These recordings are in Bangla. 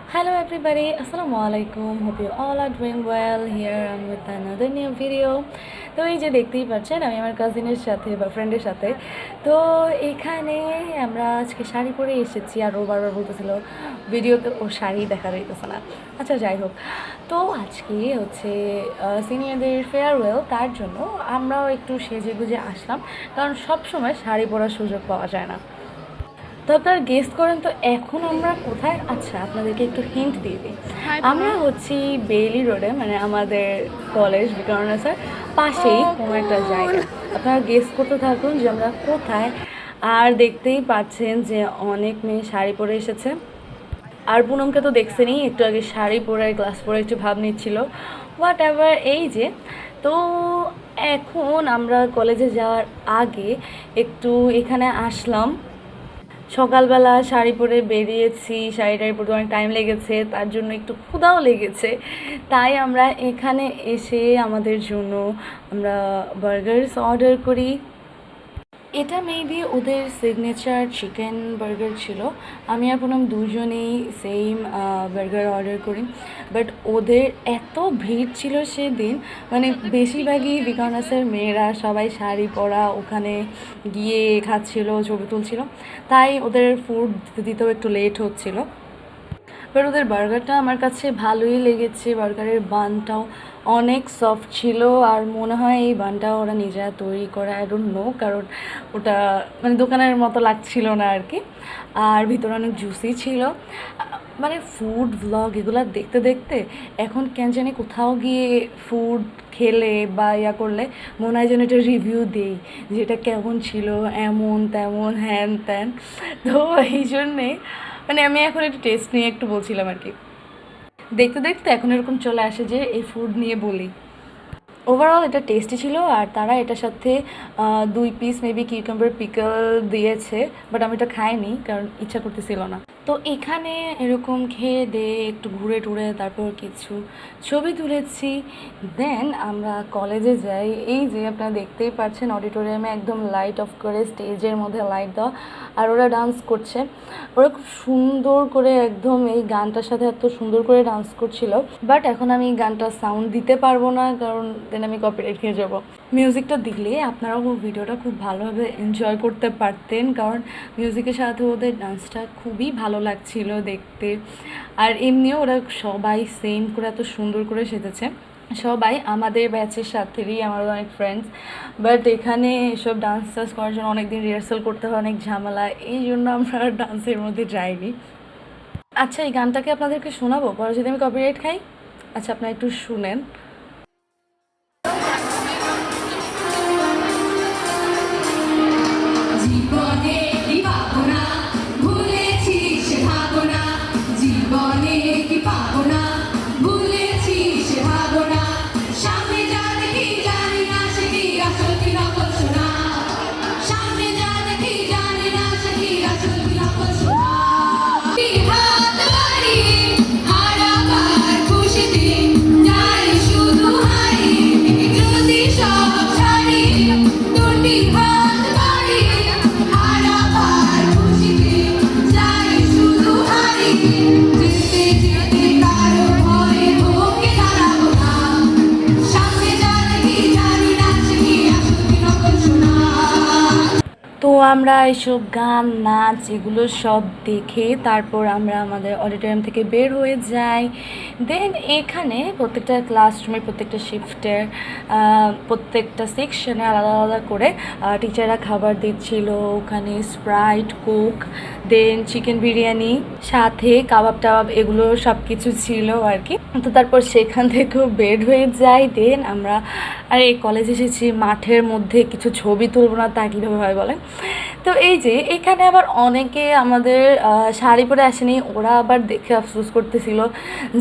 Hello everybody, Assalamualaikum. Hope you all are doing well. Here I'm with another new video. তো এই যে দেখতেই পাচ্ছেন আমি আমার কাজিনের সাথে বা ফ্রেন্ডের সাথে। তো এখানে আমরা আজকে শাড়ি পরে এসেছি আর ও বারবার বলতেছিল ভিডিওতে ও শাড়ি দেখা যাইতেছে না। আচ্ছা যাই হোক, তো আজকে হচ্ছে সিনিয়রদের ফেয়ারওয়েল, তার জন্য আমরাও একটু সেজে গুজে আসলাম, কারণ সব সময় শাড়ি পরার সুযোগ পাওয়া যায় না। তো আপনারা গেস করেন তো এখন আমরা কোথায়? আচ্ছা আপনাদেরকে একটু হিন্ট দিয়ে দিই। আমরা হচ্ছি বেইলি রোডে, মানে আমাদের কলেজ বিকারণা স্যার পাশেই কোনো একটা জায়গা। আপনারা গেস করতে থাকুন যে আমরা কোথায়। আর দেখতেই পাচ্ছেন যে অনেক মেয়ে শাড়ি পরে এসেছে। আর পুনমকে তো দেখছেনই, একটু আগে শাড়ি পরে গ্লাস পরে একটু ভাব নিচ্ছিল, হোয়াট এভার। এই যে, তো এখন আমরা কলেজে যাওয়ার আগে একটু এখানে আসলাম। সকালবেলা শাড়ি পরে বেরিয়েছি, শাড়ি পরতে অনেক টাইম লেগেছে, তার জন্য একটু ক্ষুধাও লেগেছে। তাই আমরা এখানে এসে আমাদের জন্য আমরা বার্গার্স অর্ডার করি। এটা মেবি ওদের সিগনেচার চিকেন বার্গার ছিল। আমি আর পুনম দুজনেই সেম বার্গার অর্ডার করি। বাট ওদের এত ভিড় ছিল সেদিন, মানে বেশিরভাগই বিকনাসের মেয়েরা সবাই শাড়ি পরা ওখানে গিয়ে খাচ্ছিল, ছবি তুলছিল, তাই ওদের ফুড দিতেও একটু লেট হচ্ছিল। বাট ওদের বার্গারটা আমার কাছে ভালোই লেগেছে। বার্গারের বানটাও অনেক সফট ছিল, আর মনে হয় এই বানটা ওরা নিজেরা তৈরি করে, আই ডোন্ট নো, কারণ ওটা মানে দোকানের মতো লাগছিল না আর কি। আর ভিতরে অনেক জুসি ছিল। মানে ফুড ভ্লগ এগুলো দেখতে দেখতে এখন কেন জানি কোথাও গিয়ে ফুড খেলে বা ইয়া করলে মনে হয় যেন এটা রিভিউ দিই, যে এটা কেমন ছিল, এমন তেমন হ্যান ত্যান। তো এই জন্যে মানে আমি এখন একটু টেস্ট নিয়ে একটু বলছিলাম আর কি। দেখতে দেখতে এখন এরকম চলে আসে যে এই ফুড নিয়ে বলি। ওভারঅল এটা টেস্টি ছিল, আর তারা এটার সাথে 2 পিস মেবি কিউকাম্বার পিকল দিয়েছে, বাট আমি এটা খাইনি কারণ ইচ্ছা করতেছিল না। তো এখানে এরকম খেয়ে দিয়ে একটু ঘুরে টুরে তারপর কিছু ছবি তুলেছি। দেন আমরা কলেজে যাই। এই যে আপনারা দেখতেই পাচ্ছেন অডিটোরিয়ামে একদম লাইট অফ করে স্টেজের মধ্যে লাইট দেওয়া, আর ওরা ডান্স করছে। ওরা খুব সুন্দর করে একদম এই গানটার সাথে এত সুন্দর করে ডান্স করছিল। বাট এখন আমি এই গানটা সাউন্ড দিতে পারবো না, কারণ দেন আমি কপিরাইট খেয়ে যাবো। মিউজিকটা দিলে আপনারাও ভিডিওটা খুব ভালোভাবে এনজয় করতে পারতেন, কারণ মিউজিকের সাথে ওদের ডান্সটা খুবই ভালো লাগছিল দেখতে। আর এমনিও ওরা সবাই সেম করে এত সুন্দর করে সেজেছে। সবাই আমাদের ব্যাচের সাথেই, আমার অনেক ফ্রেন্ডস। বাট এখানে এসব ডান্স টান্স করার জন্য অনেক দিন রিহার্সাল করতে হয়, অনেক ঝামেলা, এই জন্য আমরা ডান্সের মধ্যে যাইনি। আচ্ছা এই গানটাকে আপনাদেরকে শোনাবো, পরে যদি আমি কপিরাইট খাই। আচ্ছা আপনারা একটু শুনেন। জীবনে কি পাবো না, ভুলেছি সে ভাবনা, জীবনে কি পাবো না, ভুলেছি সে ভাবনা, সামনে যা দেখি জানি না সে কি আসল কি নকল শোনা, সামনে যা দেখি জানি না সে কি আসল কি নকল শোনা। হাত বাড়িয়ে হারাবার খুশিতে যাই শুধু হারিয়ে, যদি সব ছাড়িয়ে দুটি হাত বাড়িয়ে হারাবার খুশিতে যাই শুধু হারিয়ে, যেতে যেতে কারো ভয়ে বুকে দাঁড়াবো না, সামনে যা দেখি জানি না সে কি আসল কি নকল শোনা। তো আমরা এইসব গান নাচ এগুলো সব দেখে তারপর আমরা আমাদের অডিটোরিয়াম থেকে বের হয়ে যাই। দেন এখানে প্রত্যেকটা ক্লাসরুমের প্রত্যেকটা শিফটের প্রত্যেকটা সেকশনে আলাদা আলাদা করে টিচাররা খাবার দিচ্ছিল। ওখানে Sprite, Coke, then chicken biryani, সাথে কাবাব টাবাব, এগুলো সব কিছু ছিল আর কি। তো তারপর সেখান থেকেও বের হয়ে যাই। দেন আমরা আর এই কলেজে এসেছি, মাঠের মধ্যে কিছু ছবি তুলব না তা কীভাবে হয় বলেন। তো এই যে এখানে আবার অনেকে আমাদের শাড়ি পরে আসেনি, ওরা আবার দেখে আফসোস করতেছিল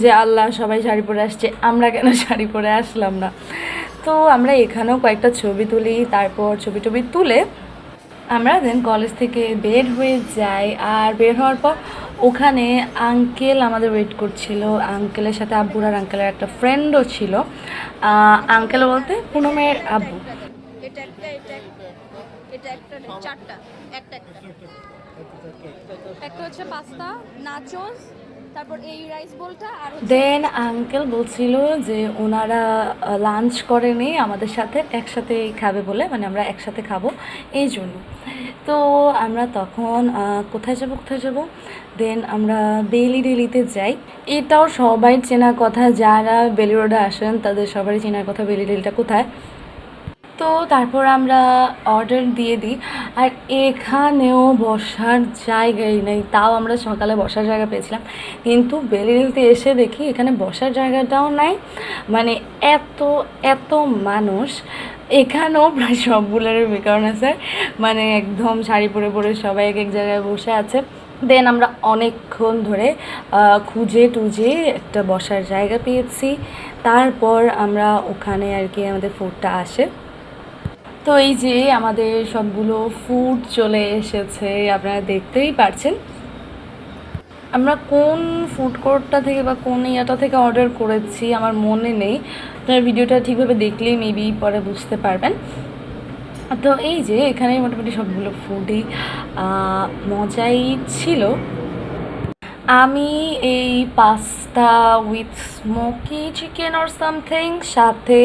যে আল্লাহ সবাই শাড়ি পরে আসছে, আমরা কেন শাড়ি পরে আসলাম না। তো আমরা এখানেও কয়েকটা ছবি তুলি, তারপর ছবি টবি তুলে আমরা দেন কলেজ থেকে বের হয়ে যাই। আর বের হওয়ার পর ওখানে আঙ্কেল আমাদের ওয়েট করছিল। আঙ্কেলের সাথে আব্বুর আর আঙ্কেলের একটা ফ্রেন্ডও ছিল। আঙ্কেল বলতে পুনমের আব্বু। এটা একটা এটা একটা এটা একটা না, চারটা, একটা একটা একটা হচ্ছে পাস্তা, নাচোস, তারপর এই রাইস বোলটা আর দেন আঙ্কেল বলছিল যে ওনারা লাঞ্চ করেনি আমাদের সাথে, একসাথে খাবে বলে, মানে আমরা একসাথে খাবো এই জন্য। তো আমরা তখন কোথায় যাব, দেন আমরা বেলি ডেলিতে যাই। এটাও সবাই চেনা কথা, যারা বেলি রোডে আসেন তাদের সবারই চেনার কথা বেলি ডেলিটা কোথায়। তো তারপর আমরা অর্ডার দিয়ে দিই, আর এখানেও বসার জায়গাই নেই। তাও আমরা সকালে বসার জায়গা পেয়েছিলাম, কিন্তু বেলিতে এসে দেখি এখানে বসার জায়গাটাও নাই। মানে এত এত মানুষ, এখানেও প্রায় সবগুলোর বিকারণ আছে, মানে একদম শাড়ি পরে পরে সবাই এক এক জায়গায় বসে আছে। দেন আমরা অনেকক্ষণ ধরে খুঁজে টুজে একটা বসার জায়গা পেয়েছি। তারপর আমরা ওখানে আর কি আমাদের ফুডটা আসে। তো এই যে আমাদের সবগুলো ফুড চলে এসেছে, আপনারা দেখতেই পারছেন। আমরা কোন ফুড কোর্টটা থেকে বা কোন ইয়াটা থেকে অর্ডার করেছি আমার মনে নেই, আপনার ভিডিওটা ঠিকভাবে দেখলেই মেবি পরে বুঝতে পারবেন। তো এই যে এখানে মোটামুটি সবগুলো ফুডই মজাই ছিল। আমি এই pasta with smoky chicken or something, সাথে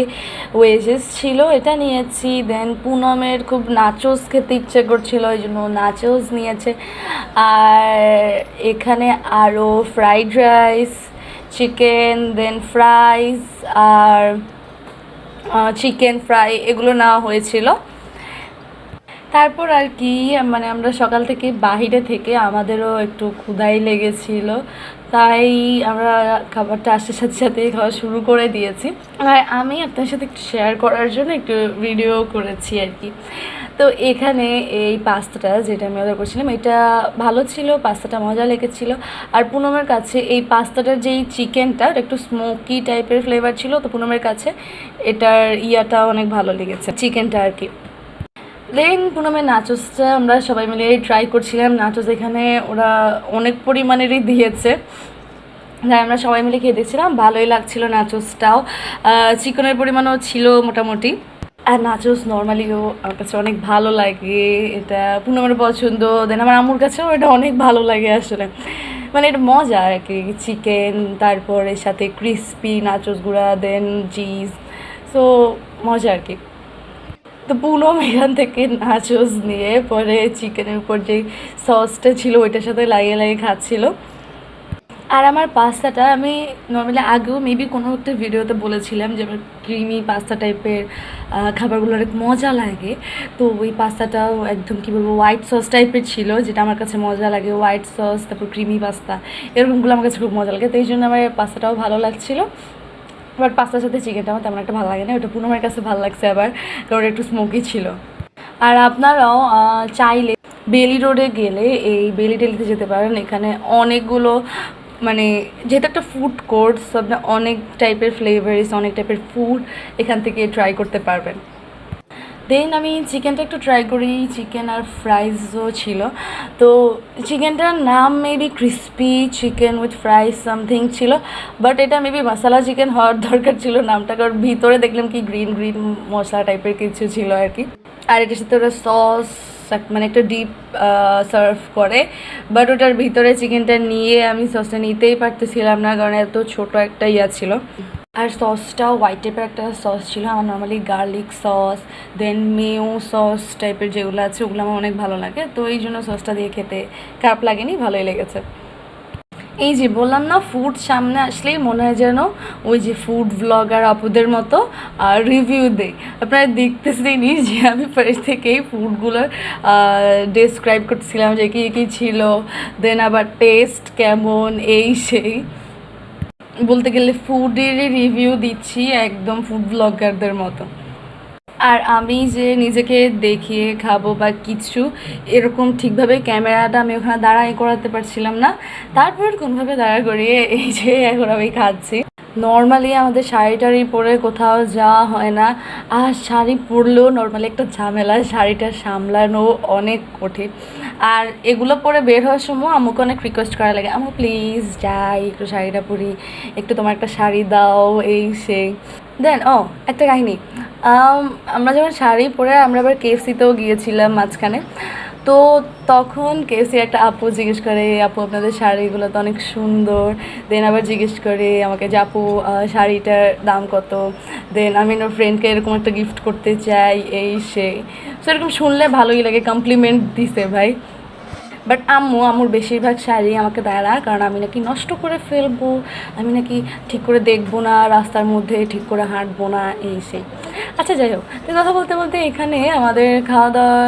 ওয়েজেস ছিল, এটা নিয়েছি। দেন পুনমের খুব নাচোস খেতে ইচ্ছে করছিল, ওই জন্য নাচোস নিয়েছে। আর এখানে আরও ফ্রাইড রাইস, চিকেন, দেন ফ্রাইস আর চিকেন ফ্রাই এগুলো নেওয়া হয়েছিল। তারপর আর কি, মানে আমরা সকাল থেকে বাহিরে থেকে আমাদেরও একটু ক্ষুধাই লেগেছিল, তাই আমরা খাবারটা আসার সাথে সাথে খাওয়া শুরু করে দিয়েছি। আর আমি আপনার সাথে একটু শেয়ার করার জন্য একটু ভিডিও করেছি আর কি। তো এখানে এই পাস্তাটা যেটা আমি অর্ডার করছিলাম এটা ভালো ছিল, পাস্তাটা মজা লেগেছিলো। আর পুনমের কাছে এই পাস্তাটার যেই চিকেনটা একটু স্মোকি টাইপের ফ্লেভার ছিল, তো পুনমের কাছে এটার ইয়াটা অনেক ভালো লেগেছে, চিকেনটা আর কি। দেন পুনমের নাচোসটা আমরা সবাই মিলে ট্রাই করছিলাম। নাচোস এখানে ওরা অনেক পরিমাণেরই দিয়েছে, তাই আমরা সবাই মিলে খেয়ে দেখছিলাম, ভালোই লাগছিল নাচোসটাও। চিকেনের পরিমাণও ছিল মোটামুটি। আর নাচোস নর্মালিও আমার কাছে অনেক ভালো লাগে, এটা পুনমের পছন্দ। দেন আমার আম্মুর কাছেও এটা অনেক ভালো লাগে আসলে, মানে এটা মজা আর কি। চিকেন, তারপর এর সাথে ক্রিসপি নাচোস গুঁড়া, দেন চিজ, সো মজা আর কি। তো পুনম এখান থেকে নাচোস নিয়ে পরে চিকেনের উপর যেই সসটা ছিল ওইটার সাথে লাগিয়ে লাগিয়ে খাচ্ছিল। আর আমার পাস্তাটা আমি নর্মালি আগেও মেবি কোনো একটা ভিডিওতে বলেছিলাম যে আমার ক্রিমি পাস্তা টাইপের খাবারগুলো অনেক মজা লাগে। তো ওই পাস্তাটাও একদম কী বলবো হোয়াইট সস টাইপের ছিল, যেটা আমার কাছে মজা লাগে। হোয়াইট সস, তারপর ক্রিমি পাস্তা, এরকমগুলো আমার কাছে খুব মজা লাগে, তো এই জন্য আমার পাস্তাটাও ভালো লাগছিলো। বাট পাস্তার সাথে চিকেনটা আমার তেমন একটা ভালো লাগে না, ওটা পুনমের কাছে ভালো লাগছে আবার, কারণ একটু স্মোকি ছিল। আর আপনারাও চাইলে বেলি রোডে গেলে এই বেলি ডেলিতে যেতে পারেন। এখানে অনেকগুলো, মানে যেহেতু একটা ফুড কোর্টস, আপনার অনেক টাইপের ফ্লেভারিস, অনেক টাইপের ফুড এখান থেকে ট্রাই করতে পারবেন। দেন আমি চিকেনটা একটু ট্রাই করি, চিকেন আর ফ্রাইজও ছিল। তো চিকেনটার নাম maybe crispy chicken with ফ্রাইজ something ছিল, বাট এটা মেবি মশলা চিকেন হওয়ার দরকার ছিল নামটা, কারণ ভিতরে দেখলাম কি গ্রিন গ্রিন মশলা টাইপের কিছু ছিল আর কি। আর এটার সাথে ওরা সস, মানে একটা ডিপ সার্ভ করে, বাট ওটার ভিতরে চিকেনটা নিয়ে আমি সসটা নিতেই পারতেছিলাম না, কারণ এত ছোটো একটা ইয়া ছিল। আর সসটাও হোয়াইট টাইপের একটা সস ছিল। আমার নর্মালি গার্লিক সস, দেন মেও সস টাইপের যেগুলো আছে ওগুলো আমার অনেক ভালো লাগে, তো এই জন্য সসটা দিয়ে খেতে খারাপ লাগেনি, ভালোই লেগেছে। এই যে বললাম না, ফুড সামনে আসলেই মনে হয় যেন ওই যে ফুড ব্লগার আপুদের মতো রিভিউ দেয়। আপনারা দেখতেছেনই যে আমি ফার্স্ট থেকেই ফুডগুলোর ডেসক্রাইব করতেছিলাম যে কী কী ছিল, দেন আবার টেস্ট কেমন, এই সেই বলতে গেলে ফুডেরই রিভিউ দিচ্ছি একদম ফুড ব্লগারদের মতো। আর আমি যে নিজেকে দেখিয়ে খাবো বা কিছু এরকম ঠিকভাবে ক্যামেরাটা আমি ওখানে দাঁড়াই করাতে পারছিলাম না, তারপর কোনোভাবে দাঁড়া করিয়ে এই যে এখন আমি খাচ্ছি। নর্মালি আমাদের শাড়ি টাড়ি পরে কোথাও যাওয়া হয় না, আর শাড়ি পরলেও নর্মালি একটা ঝামেলা, শাড়িটা সামলানো অনেক কঠিন। আর এগুলো পরে বের হওয়ার সময় আমাকে অনেক রিকোয়েস্ট করা লাগে, আমাকে প্লিজ যাই একটু শাড়িটা পরি, একটু তোমার একটা শাড়ি দাও, এই সেই। দেন একটা কাহিনি, আমরা যখন শাড়ি পরে আমরা আবার KFC-তেও গিয়েছিলাম মাঝখানে। তো তখন কেএফসি একটা আপু জিজ্ঞেস করে, আপু আপনাদের শাড়িগুলো তো অনেক সুন্দর। দেন আবার জিজ্ঞেস করে আমাকে যে আপু শাড়িটার দাম কত। দেন আমি ওর ফ্রেন্ডকে এরকম একটা গিফট করতে চাই, এই সেই। সো এরকম শুনলে ভালোই লাগে, কমপ্লিমেন্ট দিছে ভাই। বাট আম্মুর বেশিরভাগ শাড়ি আমাকে দেয় না, কারণ আমি নাকি নষ্ট করে ফেলবো, আমি নাকি ঠিক করে দেখবো না, রাস্তার মধ্যে ঠিক করে হাঁটবো না, এই সেই। আচ্ছা যাই হোক, তো কথা বলতে বলতে এখানে আমাদের খাওয়া দাওয়া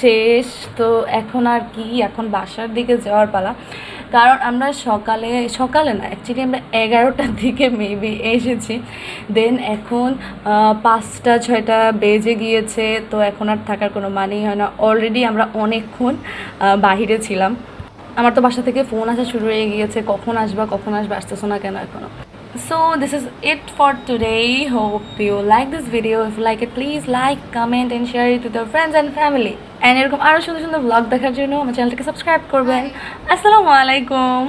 শেষ। তো এখন আর কি, এখন বাসার দিকে যাওয়ার পালা। কারণ আমরা সকালে না, অ্যাকচুয়ালি আমরা 11টার দিকে মেবি এসেছি। দেন এখন 5টা 6টা বেজে গিয়েছে। তো এখন আর থাকার কোনো মানেই হয় না, অলরেডি আমরা অনেকক্ষণ বাহিরে ছিলাম। আমার তো বাসা থেকে ফোন আসা শুরু হয়ে গিয়েছে, কখন আসবা আসতেছো না কেন এখনো। So this is it for today. Hope you like this video. If you like it, please like, comment and share it with your friends and family. And এরকম আরও সুন্দর সুন্দর ব্লগ দেখার জন্য আমার চ্যানেলটাকে সাবস্ক্রাইব করবেন। আসসালামু আলাইকুম।